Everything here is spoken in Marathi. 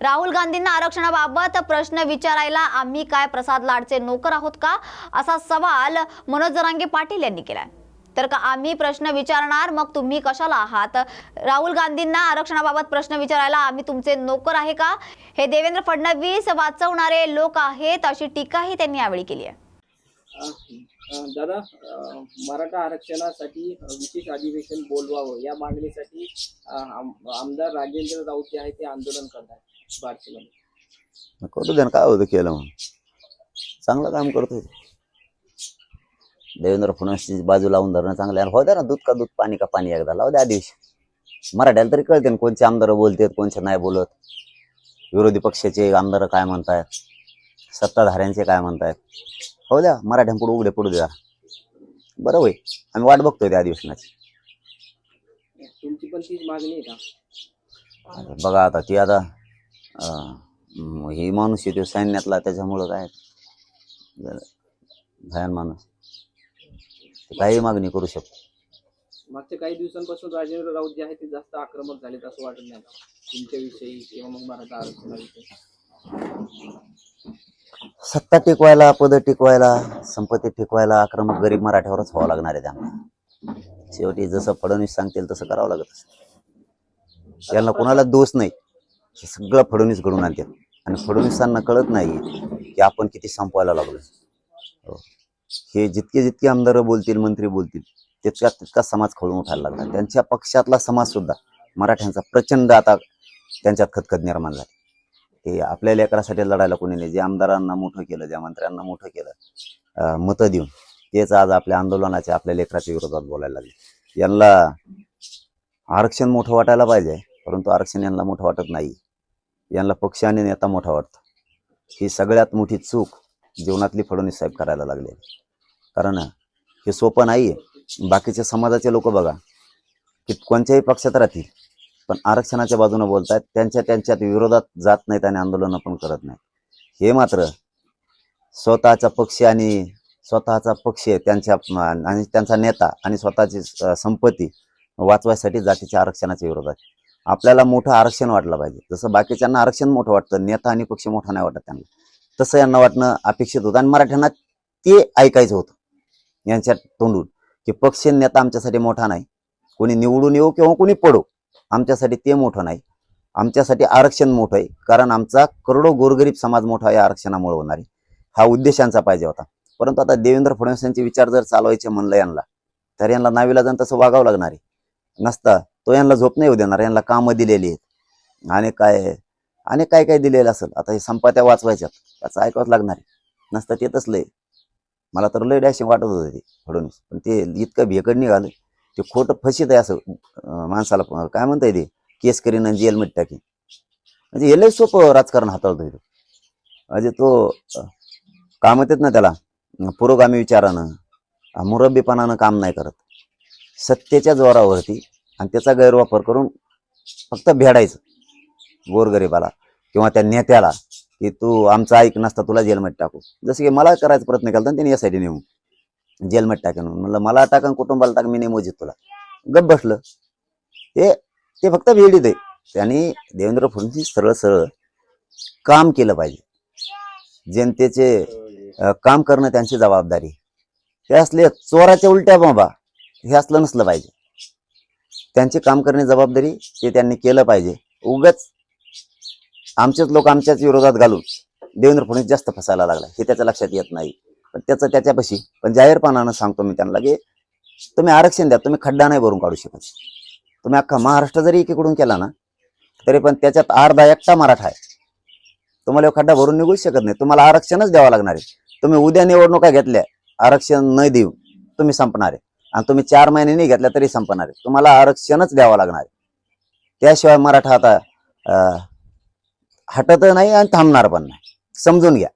राहुल गांधींना आरक्षणाबाबत प्रश्न विचारायला आम्ही काय प्रसाद लाडचे नोकर आहोत का, असा सवाल मनोज जरांगे पाटील यांनी केलाय. तर का आम्ही प्रश्न विचारणार, मग तुम्ही कशाला आहात? राहुल गांधींना आरक्षणाबाबत प्रश्न विचारायला आम्ही तुमचे नोकर आहे का? हे देवेंद्र फडणवीस वाचवणारे लोक आहेत, अशी टीकाही त्यांनी यावेळी केली आहे. दादा, मराठा आरक्षणासाठी विशेष अधिवेशन बोलवावं या मागणीसाठी आमदार राजेंद्र राऊत जे आहे ते आंदोलन करतात बार्शीमध्ये. करू दे ना, काय होतं केलं म्हणून, चांगलं काम करतोय. देवेंद्र फडणवीसची बाजू लावून धरणं चांगलं आहे. हो द्या ना, दूध का दूध, पाणी का पाणी, एकदा लावू द्या अधिवेशन. मराठ्याला तरी कळते ना कोणते आमदार बोलतात, कोणचे नाही बोलत. विरोधी पक्षाचे आमदार काय म्हणतायत, सत्ताधाऱ्यांचे काय म्हणतायत, हो द्या मराठ्यांपुढे उघडे पडू द्या. बरं होय, आम्ही वाट बघतोय त्या अधिवेशनाची. तुमची पण तीच मागणी आहे का? बघा आता ती आता ही माणूस येतो सैन्यातला, त्याच्यामुळं काय भयान माणूस काही मागणी करू शकतो. मागच्या काही दिवसांपासून राजेंद्र राऊत जे आहे ते जास्त आक्रमक झालेत असं वाटत नाही तुमच्याविषयी किंवा मग मराठा आरक्षणाविषयी? सत्ता टिकवायला, पद टिकवायला, संपत्ती टिकवायला आक्रमक गरीब मराठ्यावरच व्हावं लागणार आहे त्यांना. शेवटी जसं फडणवीस सांगतील तसं करावं लागत असतं. यांना कोणाला दोष नाही, हे सगळं फडणवीस घडून आणतात. आणि फडणवीसांना कळत नाही की आपण किती संपवायला लागलो. हे जितके जितके आमदार बोलतील, मंत्री बोलतील, तितका तितका समाज खवळून उठायला लागला. त्यांच्या पक्षातला समाज सुद्धा मराठ्यांचा प्रचंड आता त्यांच्यात खतखत निर्माण झाली. ते आपल्या लेकरासाठी लढायला कोणी नाही. जे आमदारांना मोठं केलं, ज्या मंत्र्यांना मोठं केलं मतं देऊन, तेच आज आपल्या आंदोलनाच्या, आपल्या लेकराच्या विरोधात बोलायला लागले. यांना आरक्षण मोठं वाटायला पाहिजे, परंतु आरक्षण यांना मोठं वाटत नाही. यांना पक्ष आणि नेता मोठा वाटतो. ही सगळ्यात मोठी चूक जीवनातली फडणवीस साहेब करायला लागले. कारण हे सोपं नाही आहे. बाकीच्या समाजाचे लोक बघा की कोणत्याही पक्षात राहतील, पण आरक्षणाच्या बाजूने बोलतायत, त्यांच्यात विरोधात जात नाहीत आणि आंदोलन पण करत नाहीत. हे मात्र स्वतःचा पक्ष आणि त्यांचा नेता आणि स्वतःची संपत्ती वाचवायसाठी जातीच्या आरक्षणाच्या विरोधात. आपल्याला मोठं आरक्षण वाटलं पाहिजे. जसं बाकीच्यांना आरक्षण मोठं वाटतं, नेता आणि पक्ष मोठा नाही वाटत त्यांना, तसं यांना वाटणं अपेक्षित होतं. आणि मराठ्यांना ते ऐकायचं होतं यांच्या तोंडून की पक्ष नेता आमच्यासाठी मोठा नाही, कोणी निवडून येऊ किंवा कोणी पडो, आमच्यासाठी ते मोठं नाही, आमच्यासाठी आरक्षण मोठं आहे. कारण आमचा करोडो गोरगरीब समाज मोठा या आरक्षणामुळे होणार आहे, हा उद्देशांचा पाहिजे होता. परंतु आता देवेंद्र फडणवीस यांचे विचार जर चालवायचे म्हणलं यांना, तर यांना नावीलाजान तसं वागावं लागणार आहे. नसता तो यांना झोप नाही येऊ देणार. यांना कामं दिलेली आहेत आणि काय काय दिलेलं असेल. आता हे संपत्त्या वाचवायच्यात, त्याचं ऐकावंच लागणार आहे. नसतं ते तसलं आहे. मला तर लय डॅशिंग वाटत होतं ते फडणवीस, पण ते इतकं भेकड निघालं. ते खोटं फशीत आहे असं माणसाला काय म्हणता येते, केस करीन आणि जेलमध्ये टाकीन. म्हणजे हे लय सोपं राजकारण हाताळतो येतो. म्हणजे तो काम येतात ना त्याला पुरोगामी विचारानं, मुरब्बीपणानं काम नाही करत. सत्तेच्या जोरावरती आणि त्याचा गैरवापर करून फक्त भेडायचं गोरगरीबाला किंवा त्या नेत्याला की तू आमचा ऐक नसता तुला जेलमध्ये टाकू. जसं की मला करायचा प्रयत्न केला त्यांनी यासाठी नेऊन जेलमध्ये टाकेन. म्हणलं मला टाका, कुटुंबाला टाक, मी नाही मोजित तुला. गप बसलं. ते फक्त भेडीत आहे. त्यांनी देवेंद्र फडणवीस सरळ सरळ काम केलं पाहिजे. जनतेचे काम करणं त्यांची जबाबदारी. ते असले चोराच्या उलट्या बाबा हे असलं नसलं पाहिजे. त्यांचे काम करणे जबाबदारी, ते त्यांनी केलं पाहिजे. उगाच आमचेच लोक आमच्याच विरोधात घालून देवेंद्र फडणवीस जास्त फसायला लागला हे त्याच्या लक्षात येत नाही. पण त्याच्यापाशी पण जाहीरपणानं सांगतो मी त्यांना की तुम्ही आरक्षण द्या, तुम्ही खड्डा नाही भरून काढू शकत. तुम्ही अख्खा महाराष्ट्र जरी एकीकडून केला ना, तरी पण त्याच्यात अर्धा एकटा मराठा आहे. तुम्हाला खड्डा भरून निघू शकत नाही. तुम्हाला आरक्षणच द्यावं लागणार आहे. तुम्ही उद्या निवडणुका घेतल्या, आरक्षण न देऊ तुम्ही संपणार आहे. आणि तुम्ही 4 महिने नाही घेतल्या तरी संपणार आहे. तुम्हाला आरक्षणच द्यावं लागणार आहे. त्याशिवाय मराठा आता हटत नाही आणि थांबणार पण नाही. समजून घ्या.